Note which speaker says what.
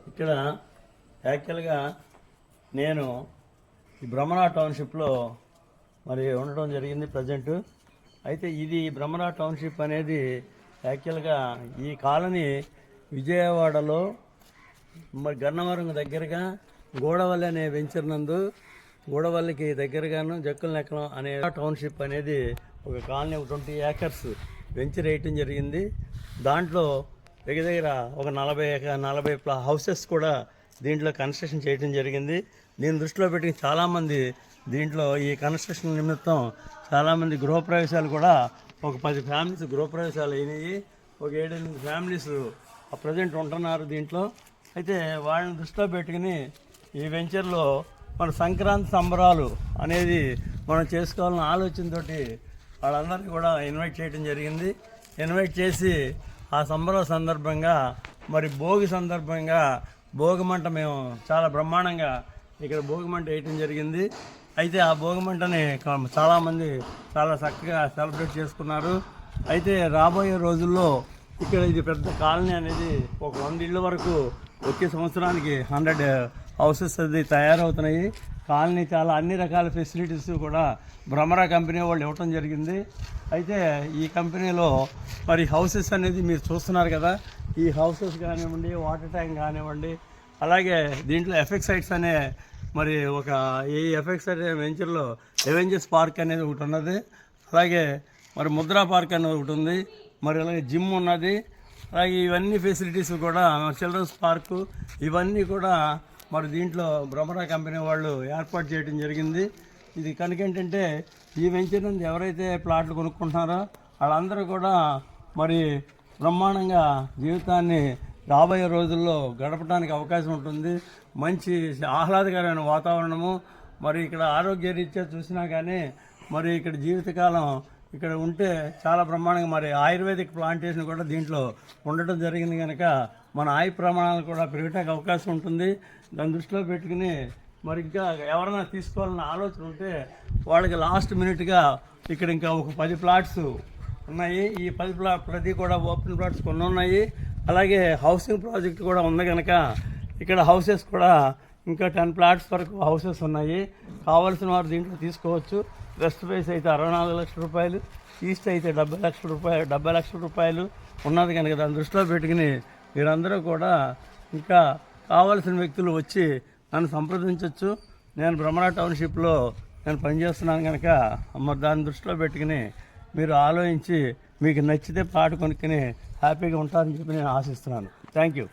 Speaker 1: ఇక్కడ యాక్చువల్గా నేను ఈ బ్రహ్మణ టౌన్షిప్లో మరి ఉండడం జరిగింది ప్రజెంటు. అయితే ఇది బ్రహ్మణ టౌన్షిప్ అనేది యాక్చువల్గా ఈ కాలనీ విజయవాడలో మరి గన్నవరం దగ్గరగా గూడవల్లి అనే వెంచర్ నందు గూడవల్లికి దగ్గరగాను జక్కుల నెక్కలం అనే టౌన్షిప్ అనేది ఒక కాలనీ 20 ఏకర్స్ వెంచర్ వేయటం జరిగింది. దాంట్లో దగ్గర ఒక 40 హౌసెస్ కూడా దీంట్లో కన్స్ట్రక్షన్ చేయడం జరిగింది. దీని దృష్టిలో పెట్టి చాలామంది దీంట్లో ఈ కన్స్ట్రక్షన్ నిమిత్తం చాలామంది గృహప్రవేశాలు కూడా ఒక 10 ఫ్యామిలీస్ గృహప్రవేశాలు అయినాయి. ఒక 7-8 ఫ్యామిలీస్ ప్రజెంట్ ఉంటున్నారు దీంట్లో. అయితే వాళ్ళని దృష్టిలో పెట్టుకుని ఈ వెంచర్లో మన సంక్రాంతి సంబరాలు అనేది మనం చేసుకోవాలన్న ఆలోచనతోటి వాళ్ళందరినీ కూడా ఇన్వైట్ చేయడం జరిగింది. ఇన్వైట్ చేసి ఆ సంబరాల సందర్భంగా మరి భోగి సందర్భంగా భోగిమంట మేము చాలా బ్రహ్మాండంగా ఇక్కడ భోగిమంట వేయటం జరిగింది. అయితే ఆ భోగిమంటని చాలామంది చాలా చక్కగా సెలబ్రేట్ చేసుకున్నారు. అయితే రాబోయే రోజుల్లో ఇక్కడ ఇది పెద్ద కాలనీ అనేది ఒక 100 ఇళ్ళ వరకు వచ్చే సంవత్సరానికి 100 హౌసెస్ అది తయారవుతున్నాయి. కాలనీ చాలా అన్ని రకాల ఫెసిలిటీస్ కూడా భ్రమర కంపెనీ వాళ్ళు ఇవ్వటం జరిగింది. అయితే ఈ కంపెనీలో మరి హౌసెస్ అనేది మీరు చూస్తున్నారు కదా, ఈ హౌసెస్ కానివ్వండి, వాటర్ ట్యాంక్ కానివ్వండి, అలాగే దీంట్లో ఎఫెక్సైట్స్ అనే మరి ఒక ఈ ఎఫెక్స్ అనే వెంచర్లో ఎవెంజర్స్ పార్క్ అనేది ఒకటి ఉన్నది. అలాగే మరి ముద్రా పార్క్ అనేది ఒకటి ఉంది. మరి అలాగే జిమ్ ఉన్నది. అలాగే ఇవన్నీ ఫెసిలిటీస్ కూడా చిల్డ్రన్స్ పార్కు ఇవన్నీ కూడా మరి దీంట్లో భ్రమర కంపెనీ వాళ్ళు ఏర్పాటు చేయడం జరిగింది. ఇది కనుక ఏంటంటే ఈ వెంచర్ నుండి ఎవరైతే ప్లాట్లు కొనుక్కుంటున్నారో వాళ్ళందరూ కూడా మరి బ్రహ్మాండంగా జీవితాన్ని రాబోయే రోజుల్లో గడపడానికి అవకాశం ఉంటుంది. మంచి ఆహ్లాదకరమైన వాతావరణము. మరి ఇక్కడ ఆరోగ్య రీత్యా చూసినా కానీ మరి ఇక్కడ జీవితకాలం ఇక్కడ ఉంటే చాలా బ్రహ్మాండంగా మరి ఆయుర్వేదిక్ ప్లాంటేషన్ కూడా దీంట్లో ఉండటం జరిగింది. కనుక మన ఆయు ప్రమాణాలు కూడా పెరగటానికి అవకాశం ఉంటుంది. దాన్ని దృష్టిలో పెట్టుకుని మరి ఇంకా ఎవరైనా తీసుకోవాలన్న ఆలోచన ఉంటే వాళ్ళకి లాస్ట్ మినిట్గా ఇక్కడ ఇంకా ఒక 10 ప్లాట్స్ ఉన్నాయి. ఈ 10 ప్రతి కూడా ఓపెన్ ప్లాట్స్ కొన్ని ఉన్నాయి. అలాగే హౌసింగ్ ప్రాజెక్ట్ కూడా ఉంది కనుక ఇక్కడ హౌసెస్ కూడా ఇంకా 10 ప్లాట్స్ వరకు హౌసెస్ ఉన్నాయి. కావాల్సిన వారు దీంట్లో తీసుకోవచ్చు. వెస్ట్ ఫేస్ అయితే 64 లక్షల రూపాయలు, ఈస్ట్ అయితే 70 లక్షల రూపాయలు ఉన్నది కనుక దాన్ని దృష్టిలో పెట్టుకుని మీరందరూ కూడా ఇంకా కావాల్సిన వ్యక్తులు వచ్చి నన్ను సంప్రదించవచ్చు. నేను భ్రమర టౌన్షిప్లో నేను పనిచేస్తున్నాను కనుక దాన్ని దృష్టిలో పెట్టుకుని మీరు ఆలోచించి మీకు నచ్చితే ప్లాట్ కొనుక్కొని హ్యాపీగా ఉంటారని చెప్పి నేను ఆశిస్తున్నాను. Thank you.